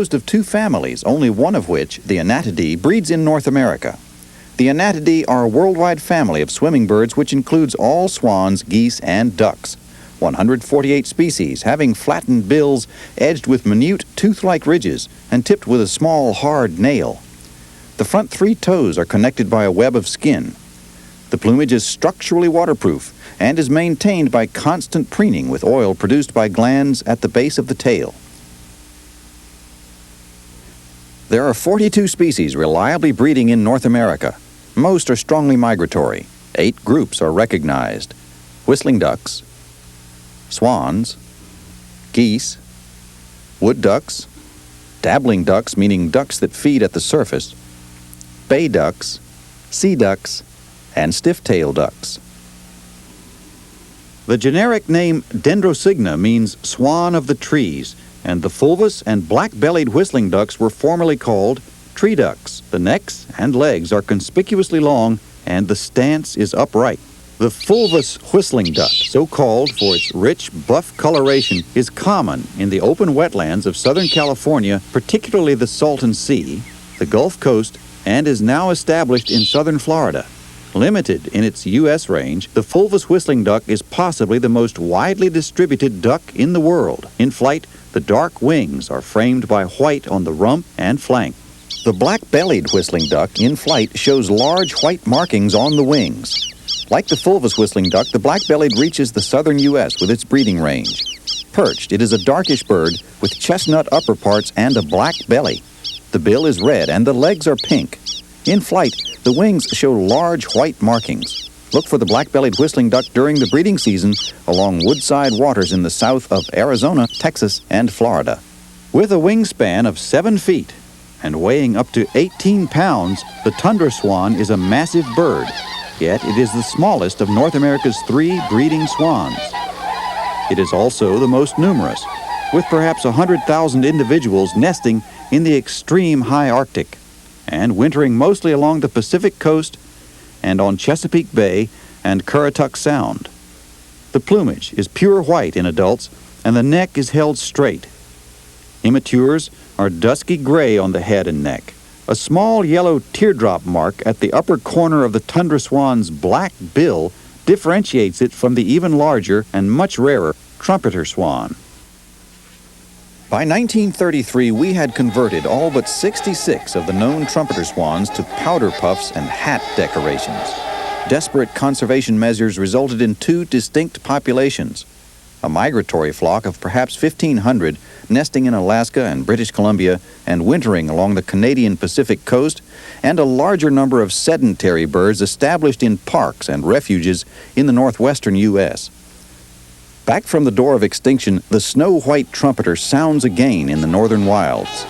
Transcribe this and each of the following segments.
Composed of two families, only one of which, the Anatidae, breeds in North America. The Anatidae are a worldwide family of swimming birds which includes all swans, geese, and ducks. 148 species, having flattened bills edged with minute tooth-like ridges and tipped with a small, hard nail. The front three toes are connected by a web of skin. The plumage is structurally waterproof and is maintained by constant preening with oil produced by glands at the base of the tail. There are 42 species reliably breeding in North America. Most are strongly migratory. 8 groups are recognized: whistling ducks, swans, geese, wood ducks, dabbling ducks, meaning ducks that feed at the surface, bay ducks, sea ducks, and stiff-tailed ducks. The generic name Dendrocygna means swan of the trees, and the fulvous and black-bellied whistling ducks were formerly called tree ducks. The necks and legs are conspicuously long, and the stance is upright. The fulvous whistling duck, so called for its rich buff coloration, is common in the open wetlands of Southern California, particularly the Salton Sea, the Gulf Coast, and is now established in southern Florida. Limited in its U.S. range, the fulvous whistling duck is possibly the most widely distributed duck in the world. In flight, the dark wings are framed by white on the rump and flank. The black-bellied whistling duck in flight shows large white markings on the wings. Like the fulvous whistling duck, the black-bellied reaches the southern U.S. with its breeding range. Perched, it is a darkish bird with chestnut upper parts and a black belly. The bill is red and the legs are pink. In flight, the wings show large white markings. Look for the black-bellied whistling duck during the breeding season along woodside waters in the south of Arizona, Texas, and Florida. With a wingspan of 7 feet and weighing up to 18 pounds, the tundra swan is a massive bird, yet it is the smallest of North America's 3 breeding swans. It is also the most numerous, with perhaps 100,000 individuals nesting in the extreme high Arctic and wintering mostly along the Pacific coast and on Chesapeake Bay and Currituck Sound. The plumage is pure white in adults, and the neck is held straight. Immatures are dusky gray on the head and neck. A small yellow teardrop mark at the upper corner of the tundra swan's black bill differentiates it from the even larger and much rarer trumpeter swan. By 1933, we had converted all but 66 of the known trumpeter swans to powder puffs and hat decorations. Desperate conservation measures resulted in 2 distinct populations: a migratory flock of perhaps 1,500 nesting in Alaska and British Columbia and wintering along the Canadian Pacific coast, and a larger number of sedentary birds established in parks and refuges in the northwestern U.S. Back from the door of extinction, the snow-white trumpeter sounds again in the northern wilds.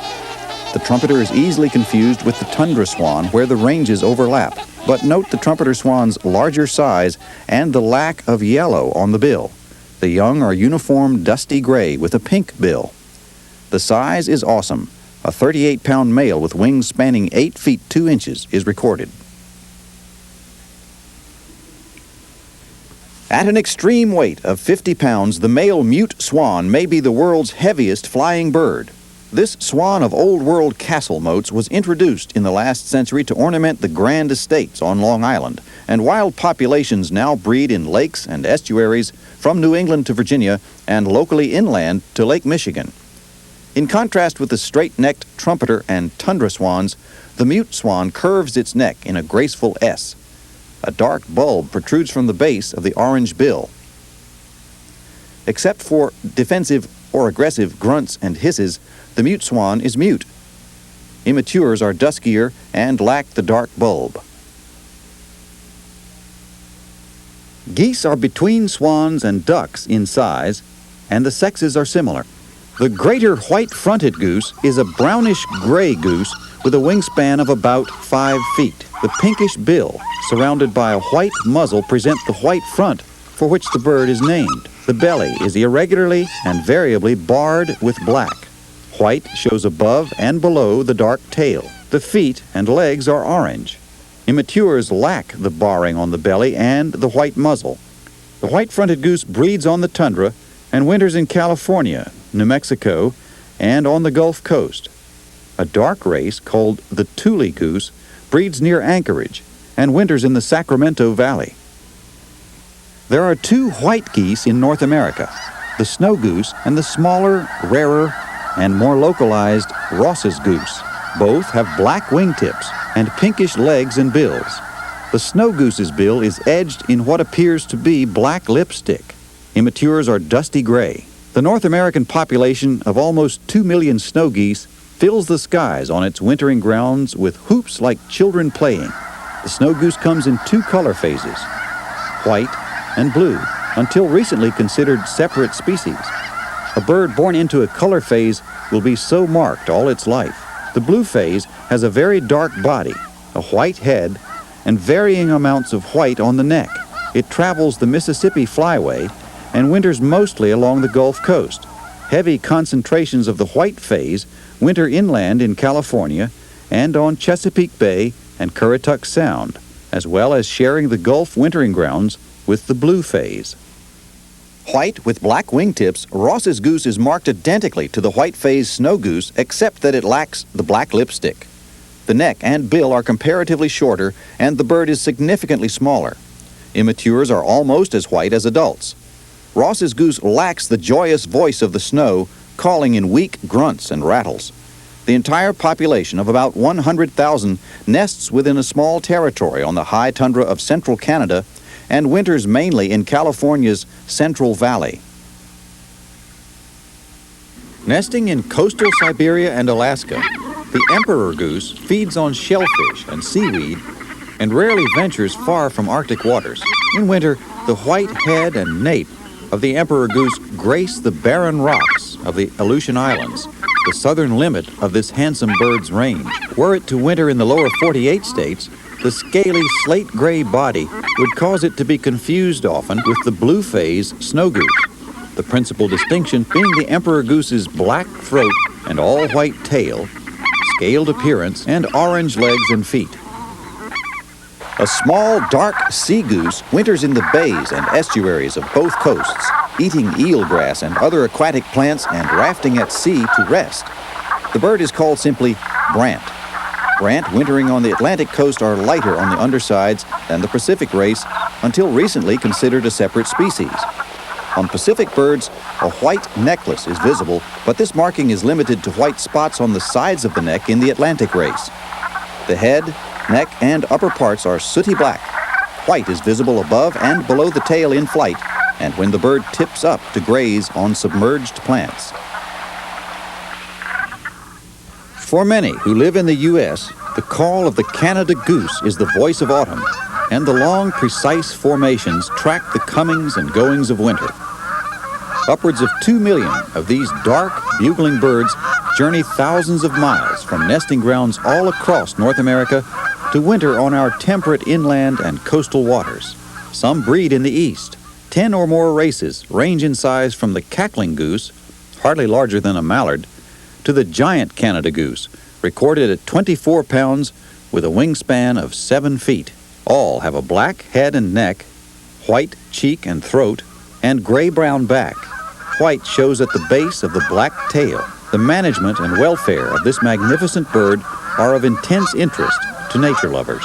The trumpeter is easily confused with the tundra swan where the ranges overlap, but note the trumpeter swan's larger size and the lack of yellow on the bill. The young are uniform dusty gray with a pink bill. The size is awesome. A 38-pound male with wings spanning 8 feet 2 inches is recorded. At an extreme weight of 50 pounds, the male mute swan may be the world's heaviest flying bird. This swan of old-world castle moats was introduced in the last century to ornament the grand estates on Long Island, and wild populations now breed in lakes and estuaries from New England to Virginia and locally inland to Lake Michigan. In contrast with the straight-necked trumpeter and tundra swans, the mute swan curves its neck in a graceful S. A dark bulb protrudes from the base of the orange bill. Except for defensive or aggressive grunts and hisses, the mute swan is mute. Immatures are duskier and lack the dark bulb. Geese are between swans and ducks in size, and the sexes are similar. The greater white-fronted goose is a brownish-gray goose with a wingspan of about 5 feet. The pinkish bill, surrounded by a white muzzle, present the white front for which the bird is named. The belly is irregularly and variably barred with black. White shows above and below the dark tail. The feet and legs are orange. Immatures lack the barring on the belly and the white muzzle. The white-fronted goose breeds on the tundra and winters in California, New Mexico, and on the Gulf Coast. A dark race called the Tule goose breeds near Anchorage and winters in the Sacramento Valley. There are two white geese in North America, the snow goose and the smaller, rarer, and more localized Ross's goose. Both have black wingtips and pinkish legs and bills. The snow goose's bill is edged in what appears to be black lipstick. Immatures are dusty gray. The North American population of almost 2 million snow geese fills the skies on its wintering grounds with hoops like children playing. The snow goose comes in two color phases, white and blue, until recently considered separate species. A bird born into a color phase will be so marked all its life. The blue phase has a very dark body, a white head, and varying amounts of white on the neck. It travels the Mississippi Flyway and winters mostly along the Gulf Coast. Heavy concentrations of the white phase winter inland in California and on Chesapeake Bay and Currituck Sound, as well as sharing the Gulf wintering grounds with the blue phase. White with black wingtips, Ross's goose is marked identically to the white phase snow goose except that it lacks the black lipstick. The neck and bill are comparatively shorter and the bird is significantly smaller. Immatures are almost as white as adults. Ross's goose lacks the joyous voice of the snow, calling in weak grunts and rattles. The entire population of about 100,000 nests within a small territory on the high tundra of central Canada and winters mainly in California's Central Valley. Nesting in coastal Siberia and Alaska, the emperor goose feeds on shellfish and seaweed and rarely ventures far from Arctic waters. In winter, the white head and nape of the emperor goose grace the barren rocks of the Aleutian Islands, the southern limit of this handsome bird's range. Were it to winter in the lower 48 states, the scaly slate-gray body would cause it to be confused often with the blue phase snow goose, the principal distinction being the emperor goose's black throat and all-white tail, scaled appearance, and orange legs and feet. A small, dark sea goose winters in the bays and estuaries of both coasts, eating eelgrass and other aquatic plants and rafting at sea to rest. The bird is called simply brant. Brant wintering on the Atlantic coast are lighter on the undersides than the Pacific race, until recently considered a separate species. On Pacific birds, a white necklace is visible, but this marking is limited to white spots on the sides of the neck in the Atlantic race. The head, neck, and upper parts are sooty black. White is visible above and below the tail in flight, and when the bird tips up to graze on submerged plants. For many who live in the U.S., the call of the Canada goose is the voice of autumn, and the long, precise formations track the comings and goings of winter. Upwards of 2 million of these dark, bugling birds journey thousands of miles from nesting grounds all across North America to winter on our temperate inland and coastal waters. Some breed in the east. 10 or more races range in size from the cackling goose, hardly larger than a mallard, to the giant Canada goose, recorded at 24 pounds with a wingspan of 7 feet. All have a black head and neck, white cheek and throat, and gray-brown back. White shows at the base of the black tail. The management and welfare of this magnificent bird are of intense interest to nature lovers.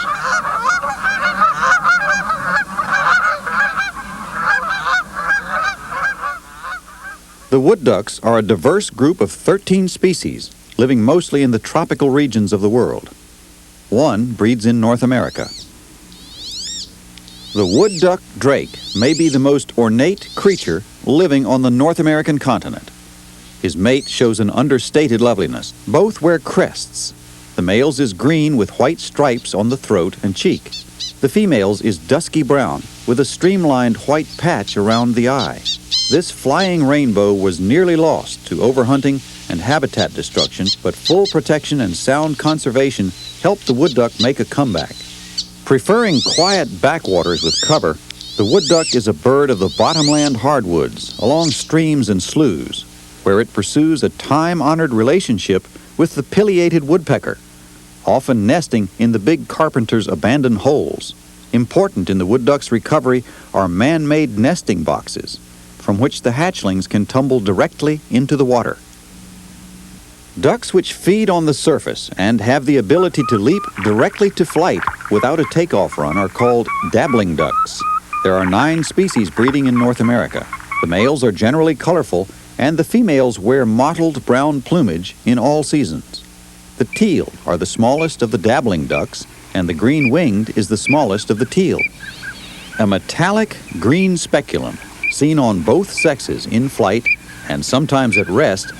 The wood ducks are a diverse group of 13 species, living mostly in the tropical regions of the world. One breeds in North America. The wood duck drake may be the most ornate creature living on the North American continent. His mate shows an understated loveliness. Both wear crests. The male's is green with white stripes on the throat and cheek. The female's is dusky brown with a streamlined white patch around the eye. This flying rainbow was nearly lost to overhunting and habitat destruction, but full protection and sound conservation helped the wood duck make a comeback. Preferring quiet backwaters with cover, the wood duck is a bird of the bottomland hardwoods, along streams and sloughs, where it pursues a time-honored relationship with the pileated woodpecker, often nesting in the big carpenter's abandoned holes. Important in the wood duck's recovery are man-made nesting boxes, from which the hatchlings can tumble directly into the water. Ducks which feed on the surface and have the ability to leap directly to flight without a takeoff run are called dabbling ducks. There are 9 species breeding in North America. The males are generally colorful, and the females wear mottled brown plumage in all seasons. The teal are the smallest of the dabbling ducks, and the green-winged is the smallest of the teal. A metallic green speculum, seen on both sexes in flight and sometimes at rest,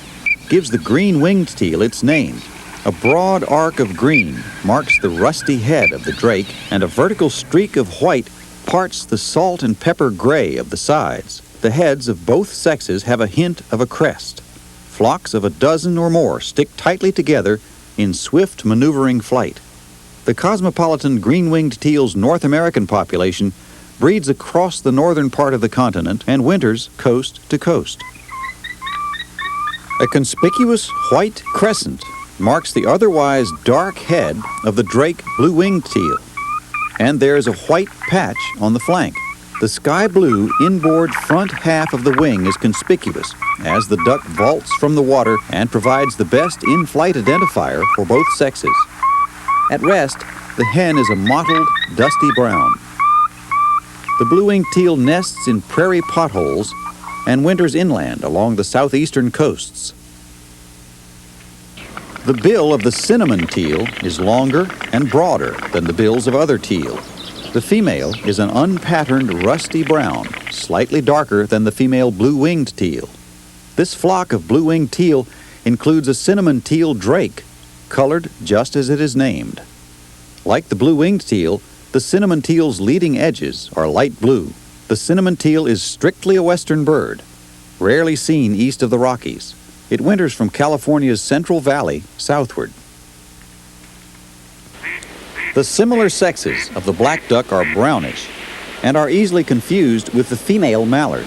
gives the green-winged teal its name. A broad arc of green marks the rusty head of the drake, and a vertical streak of white parts the salt and pepper gray of the sides. The heads of both sexes have a hint of a crest. Flocks of a dozen or more stick tightly together in swift maneuvering flight. The cosmopolitan green-winged teal's North American population breeds across the northern part of the continent and winters coast to coast. A conspicuous white crescent marks the otherwise dark head of the drake blue-winged teal, and there is a white patch on the flank. The sky blue inboard front half of the wing is conspicuous as the duck vaults from the water and provides the best in-flight identifier for both sexes. At rest, the hen is a mottled, dusty brown. The blue-winged teal nests in prairie potholes and winters inland along the southeastern coasts. The bill of the cinnamon teal is longer and broader than the bills of other teal. The female is an unpatterned rusty brown, slightly darker than the female blue-winged teal. This flock of blue-winged teal includes a cinnamon teal drake, colored just as it is named. Like the blue-winged teal, the cinnamon teal's leading edges are light blue. The cinnamon teal is strictly a western bird, rarely seen east of the Rockies. It winters from California's Central Valley southward. The similar sexes of the black duck are brownish and are easily confused with the female mallard.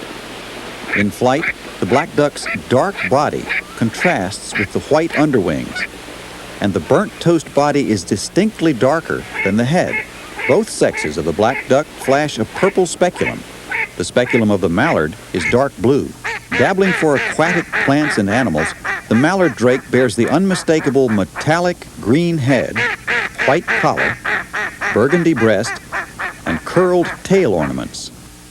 In flight, the black duck's dark body contrasts with the white underwings, and the burnt toast body is distinctly darker than the head. Both sexes of the black duck flash a purple speculum. The speculum of the mallard is dark blue. Dabbling for aquatic plants and animals, the mallard drake bears the unmistakable metallic green head, white collar, burgundy breast, and curled tail ornaments.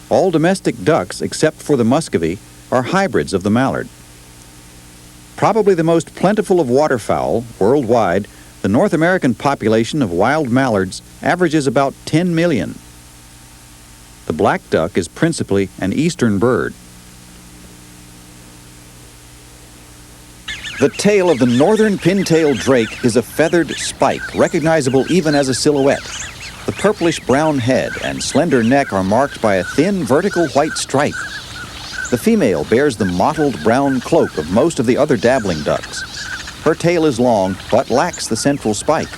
All domestic ducks, except for the muscovy, are hybrids of the mallard. Probably the most plentiful of waterfowl worldwide, the North American population of wild mallards averages about 10 million. The black duck is principally an eastern bird. The tail of the northern pintail drake is a feathered spike, recognizable even as a silhouette. The purplish-brown head and slender neck are marked by a thin vertical white stripe. The female bears the mottled brown cloak of most of the other dabbling ducks. Her tail is long, but lacks the central spike.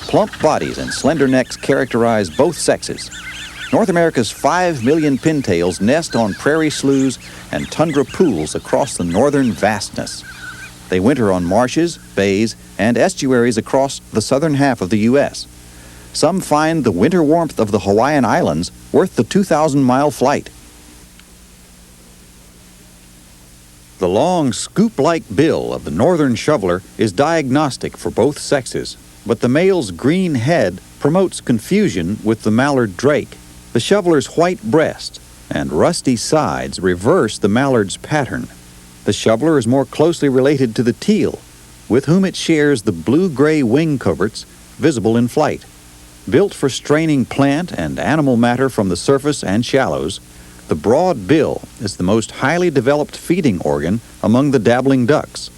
Plump bodies and slender necks characterize both sexes. North America's 5 million pintails nest on prairie sloughs and tundra pools across the northern vastness. They winter on marshes, bays, and estuaries across the southern half of the U.S. Some find the winter warmth of the Hawaiian Islands worth the 2,000-mile flight. The long, scoop-like bill of the northern shoveler is diagnostic for both sexes, but the male's green head promotes confusion with the mallard drake. The shoveler's white breast and rusty sides reverse the mallard's pattern. The shoveler is more closely related to the teal, with whom it shares the blue-gray wing coverts visible in flight. Built for straining plant and animal matter from the surface and shallows, the broad bill is the most highly developed feeding organ among the dabbling ducks.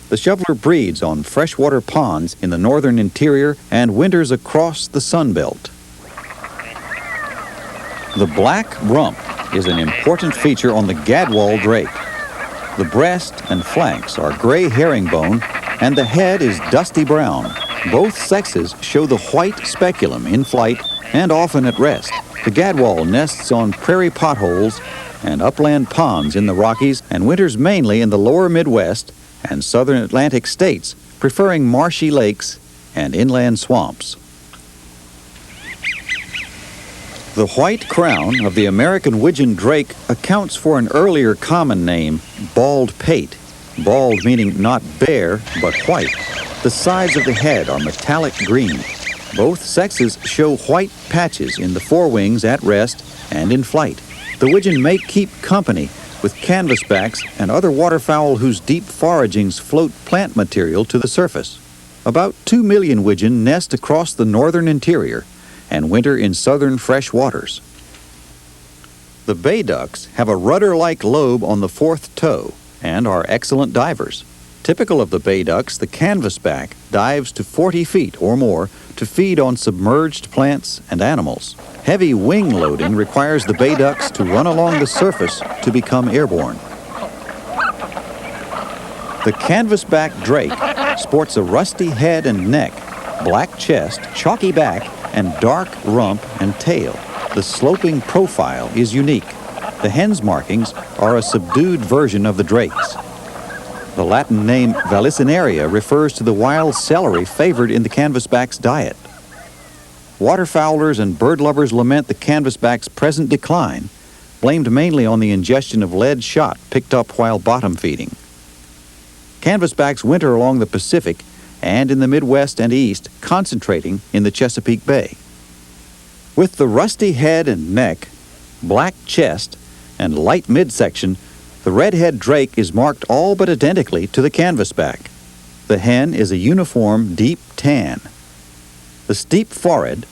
The shoveler breeds on freshwater ponds in the northern interior and winters across the Sun Belt. The black rump is an important feature on the gadwall drake. The breast and flanks are gray herringbone, and the head is dusty brown. Both sexes show the white speculum in flight and often at rest. The gadwall nests on prairie potholes and upland ponds in the Rockies and winters mainly in the lower Midwest and southern Atlantic states, preferring marshy lakes and inland swamps. The white crown of the American widgeon drake accounts for an earlier common name, bald pate, Bald meaning not bare, but white. The sides of the head are metallic green. Both sexes show white patches in the forewings at rest and in flight. The widgeon may keep company with canvasbacks and other waterfowl whose deep foragings float plant material to the surface. About 2 million widgeon nest across the northern interior and winter in southern fresh waters. The bay ducks have a rudder-like lobe on the fourth toe and are excellent divers. Typical of the bay ducks, the canvasback dives to 40 feet or more to feed on submerged plants and animals. Heavy wing loading requires the bay ducks to run along the surface to become airborne. The canvasback drake sports a rusty head and neck, black chest, chalky back, and dark rump and tail. The sloping profile is unique. The hen's markings are a subdued version of the drake's. The Latin name Vallicinaria refers to the wild celery favored in the canvasback's diet. Waterfowlers and bird lovers lament the canvasback's present decline, blamed mainly on the ingestion of lead shot picked up while bottom feeding. Canvasbacks winter along the Pacific and in the Midwest and East, concentrating in the Chesapeake Bay. With the rusty head and neck, black chest, and light midsection, the redhead drake is marked all but identically to the canvasback. The hen is a uniform deep tan. The steep forehead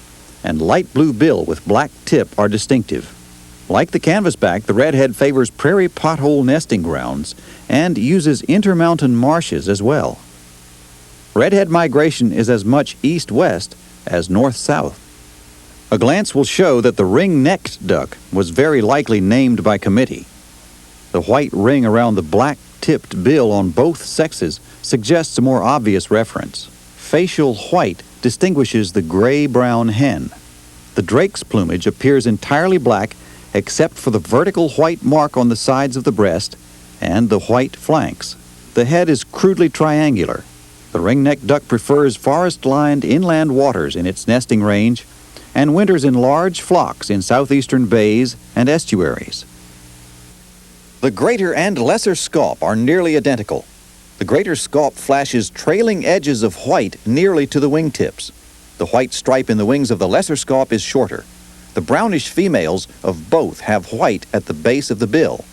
and light blue bill with black tip are distinctive. Like the canvasback, the redhead favors prairie pothole nesting grounds and uses intermountain marshes as well. Redhead migration is as much east-west as north-south. A glance will show that the ring-necked duck was very likely named by committee. The white ring around the black-tipped bill on both sexes suggests a more obvious reference. Facial white distinguishes the gray-brown hen. The drake's plumage appears entirely black except for the vertical white mark on the sides of the breast and the white flanks. The head is crudely triangular. The ring-necked duck prefers forest-lined inland waters in its nesting range and winters in large flocks in southeastern bays and estuaries. The greater and lesser scaup are nearly identical. The greater scaup flashes trailing edges of white nearly to the wingtips. The white stripe in the wings of the lesser scaup is shorter. The brownish females of both have white at the base of the bill.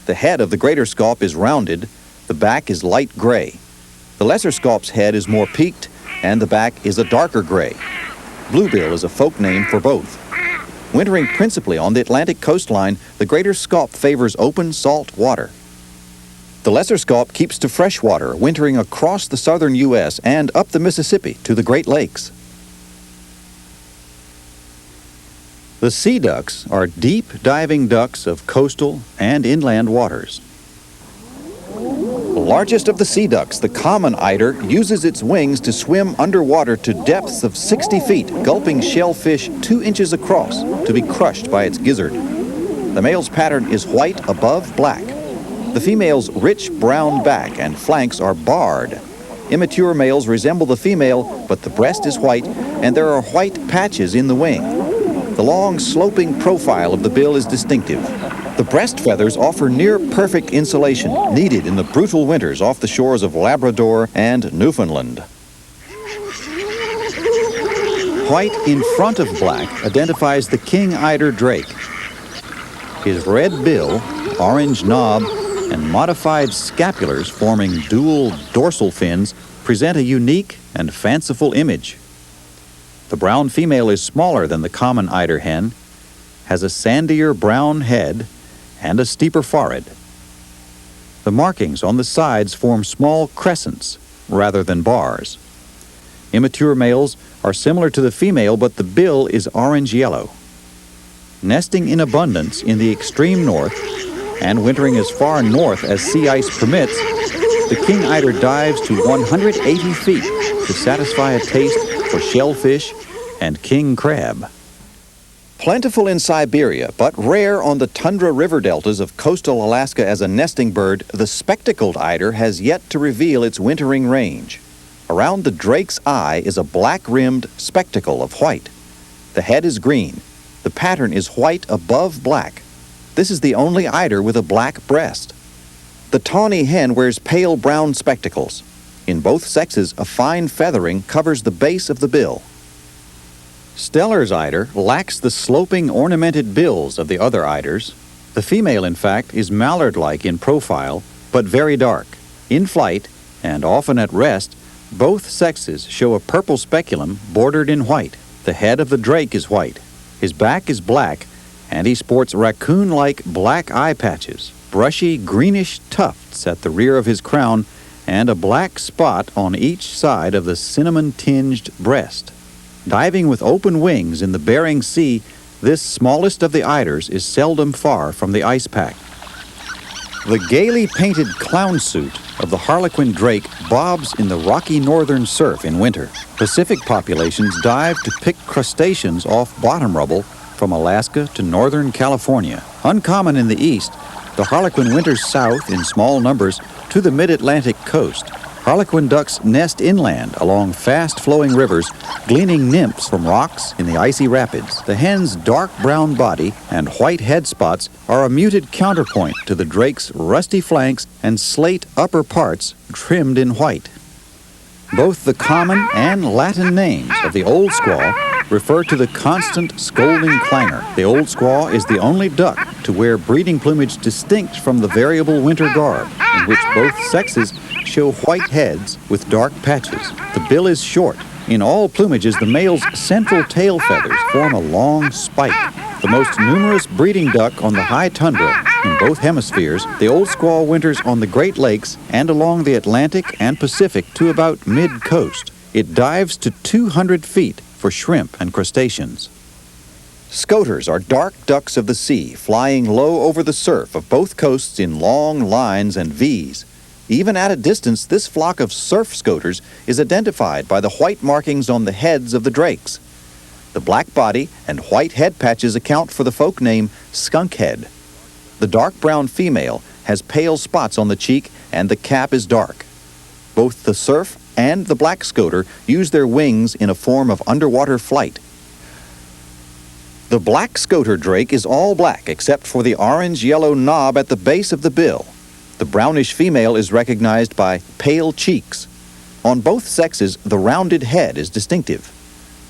The head of the greater scaup is rounded. The back is light gray. The lesser scaup's head is more peaked, and the back is a darker gray. Bluebill is a folk name for both. Wintering principally on the Atlantic coastline, the greater scaup favors open salt water. The lesser scaup keeps to fresh water, wintering across the southern U.S. and up the Mississippi to the Great Lakes. The sea ducks are deep diving ducks of coastal and inland waters. The largest of the sea ducks, the common eider, uses its wings to swim underwater to depths of 60 feet, gulping shellfish 2 inches across to be crushed by its gizzard. The male's pattern is white above black. The female's rich brown back and flanks are barred. Immature males resemble the female, but the breast is white, and there are white patches in the wing. The long, sloping profile of the bill is distinctive. The breast feathers offer near-perfect insulation, needed in the brutal winters off the shores of Labrador and Newfoundland. White in front of black identifies the king eider drake. His red bill, orange knob, and modified scapulars forming dual dorsal fins present a unique and fanciful image. The brown female is smaller than the common eider hen, has a sandier brown head, and a steeper forehead. The markings on the sides form small crescents rather than bars. Immature males are similar to the female, but the bill is orange-yellow. Nesting in abundance in the extreme north and wintering as far north as sea ice permits, the king eider dives to 180 feet to satisfy a taste for shellfish and king crab. Plentiful in Siberia, but rare on the tundra river deltas of coastal Alaska as a nesting bird, the spectacled eider has yet to reveal its wintering range. Around the drake's eye is a black-rimmed spectacle of white. The head is green. The pattern is white above black. This is the only eider with a black breast. The tawny hen wears pale brown spectacles. In both sexes, a fine feathering covers the base of the bill. Steller's eider lacks the sloping ornamented bills of the other eiders. The female, in fact, is mallard-like in profile, but very dark. In flight, and often at rest, both sexes show a purple speculum bordered in white. The head of the drake is white. His back is black, and he sports raccoon-like black eye patches, brushy greenish tufts at the rear of his crown, and a black spot on each side of the cinnamon-tinged breast. Diving with open wings in the Bering Sea, this smallest of the eiders is seldom far from the ice pack. The gaily painted clown suit of the harlequin drake bobs in the rocky northern surf in winter. Pacific populations dive to pick crustaceans off bottom rubble from Alaska to northern California. Uncommon in the east, the harlequin winters south in small numbers to the mid-Atlantic coast. Harlequin ducks nest inland along fast-flowing rivers, gleaning nymphs from rocks in the icy rapids. The hen's dark brown body and white head spots are a muted counterpoint to the drake's rusty flanks and slate upper parts trimmed in white. Both the common and Latin names of the old squaw refer to the constant scolding clangor. The old squaw is the only duck to wear breeding plumage distinct from the variable winter garb, in which both sexes show white heads with dark patches. The bill is short. In all plumages, the male's central tail feathers form a long spike. The most numerous breeding duck on the high tundra in both hemispheres, the old squaw winters on the Great Lakes and along the Atlantic and Pacific to about mid-coast. It dives to 200 feet for shrimp and crustaceans. Scoters are dark ducks of the sea, flying low over the surf of both coasts in long lines and V's. Even at a distance, this flock of surf scoters is identified by the white markings on the heads of the drakes. The black body and white head patches account for the folk name skunkhead. The dark brown female has pale spots on the cheek and the cap is dark. Both the surf and the black scoter use their wings in a form of underwater flight. The black scoter drake is all black except for the orange-yellow knob at the base of the bill. The brownish female is recognized by pale cheeks. On both sexes, the rounded head is distinctive.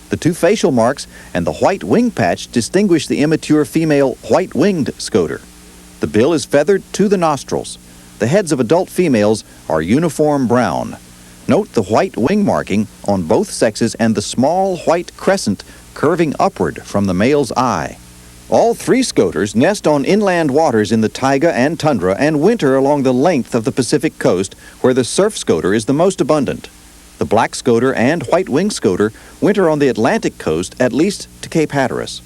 The two facial marks and the white wing patch distinguish the immature female white-winged scoter. The bill is feathered to the nostrils. The heads of adult females are uniform brown. Note the white wing marking on both sexes and the small white crescent curving upward from the male's eye. All three scoters nest on inland waters in the taiga and tundra and winter along the length of the Pacific coast, where the surf scoter is the most abundant. The black scoter and white-winged scoter winter on the Atlantic coast at least to Cape Hatteras.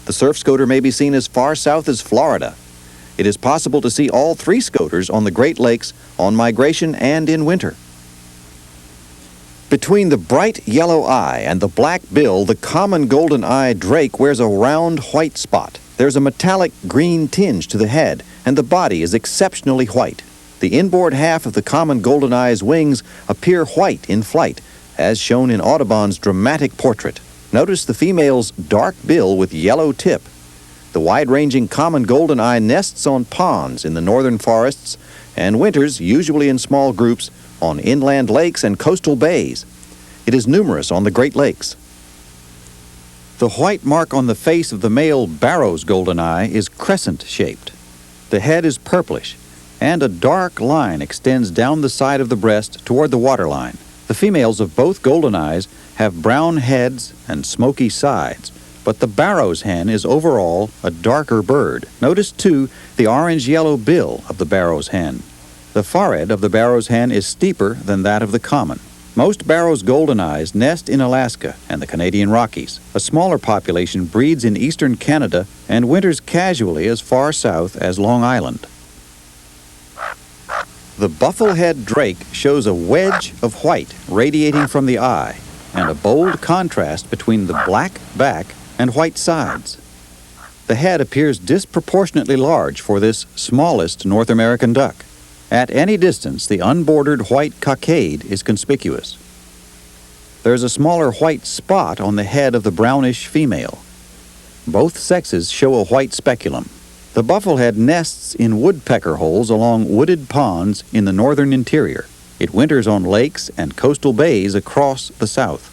The surf scoter may be seen as far south as Florida. It is possible to see all three scoters on the Great Lakes on migration and in winter. Between the bright yellow eye and the black bill, the common golden-eyed drake wears a round white spot. There's a metallic green tinge to the head, and the body is exceptionally white. The inboard half of the common golden-eye's wings appear white in flight, as shown in Audubon's dramatic portrait. Notice the female's dark bill with yellow tip. The wide-ranging common golden-eye nests on ponds in the northern forests and winters, usually in small groups, on inland lakes and coastal bays. It is numerous on the Great Lakes. The white mark on the face of the male Barrow's goldeneye is crescent-shaped. The head is purplish, and a dark line extends down the side of the breast toward the waterline. The females of both goldeneyes have brown heads and smoky sides, but the Barrow's hen is overall a darker bird. Notice, too, the orange-yellow bill of the Barrow's hen. The forehead of the Barrow's hen is steeper than that of the common. Most Barrow's goldeneyes nest in Alaska and the Canadian Rockies. A smaller population breeds in eastern Canada and winters casually as far south as Long Island. The bufflehead drake shows a wedge of white radiating from the eye and a bold contrast between the black back and white sides. The head appears disproportionately large for this smallest North American duck. At any distance, the unbordered white cockade is conspicuous. There is a smaller white spot on the head of the brownish female. Both sexes show a white speculum. The bufflehead nests in woodpecker holes along wooded ponds in the northern interior. It winters on lakes and coastal bays across the south.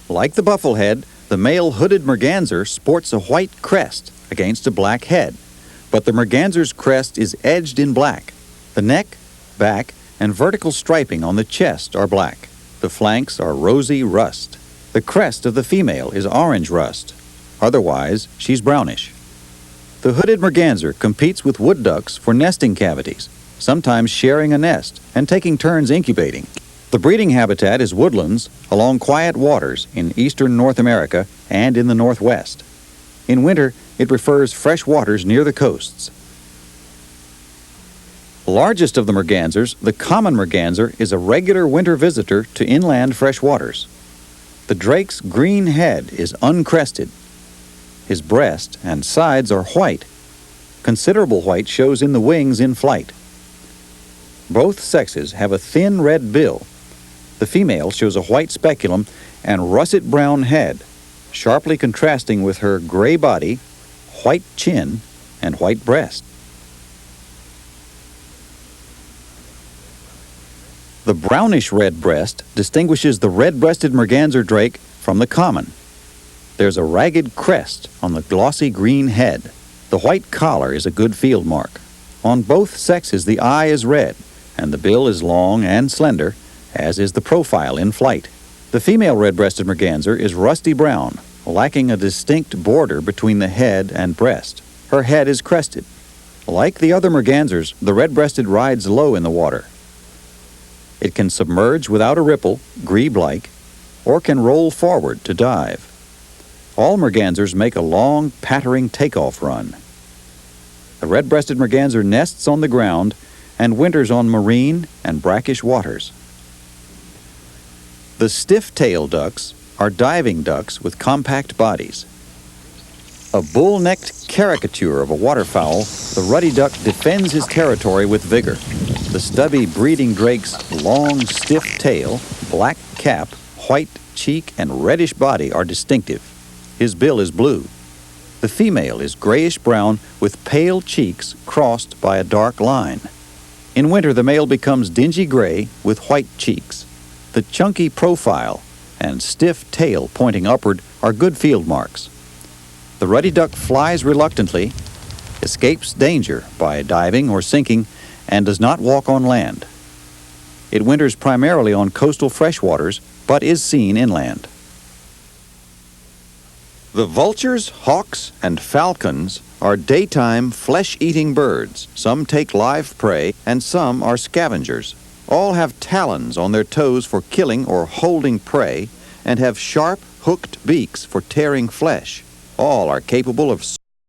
Like the bufflehead, the male hooded merganser sports a white crest against a black head, but the merganser's crest is edged in black. The neck, back, and vertical striping on the chest are black. The flanks are rosy rust. The crest of the female is orange rust. Otherwise, she's brownish. The hooded merganser competes with wood ducks for nesting cavities, sometimes sharing a nest and taking turns incubating. The breeding habitat is woodlands along quiet waters in eastern North America and in the Northwest. In winter, it prefers fresh waters near the coasts. Largest of the mergansers, the common merganser is a regular winter visitor to inland fresh waters. The drake's green head is uncrested. His breast and sides are white. Considerable white shows in the wings in flight. Both sexes have a thin red bill. The female shows a white speculum and russet brown head, sharply contrasting with her gray body, white chin, and white breast. The brownish-red breast distinguishes the red-breasted merganser drake from the common. There's a ragged crest on the glossy green head. The white collar is a good field mark. On both sexes, the eye is red, and the bill is long and slender, as is the profile in flight. The female red-breasted merganser is rusty brown, lacking a distinct border between the head and breast. Her head is crested. Like the other mergansers, the red-breasted rides low in the water. It can submerge without a ripple, grebe-like, or can roll forward to dive. All mergansers make a long, pattering takeoff run. The red-breasted merganser nests on the ground and winters on marine and brackish waters. The stiff-tailed ducks are diving ducks with compact bodies. A bull-necked caricature of a waterfowl, the ruddy duck defends his territory with vigor. The stubby breeding drake's long, stiff tail, black cap, white cheek, and reddish body are distinctive. His bill is blue. The female is grayish-brown with pale cheeks crossed by a dark line. In winter, the male becomes dingy gray with white cheeks. The chunky profile and stiff tail pointing upward are good field marks. The ruddy duck flies reluctantly, escapes danger by diving or sinking, and does not walk on land. It winters primarily on coastal freshwaters, but is seen inland. The vultures, hawks, and falcons are daytime flesh-eating birds. Some take live prey, and some are scavengers. All have talons on their toes for killing or holding prey, and have sharp, hooked beaks for tearing flesh. All are capable of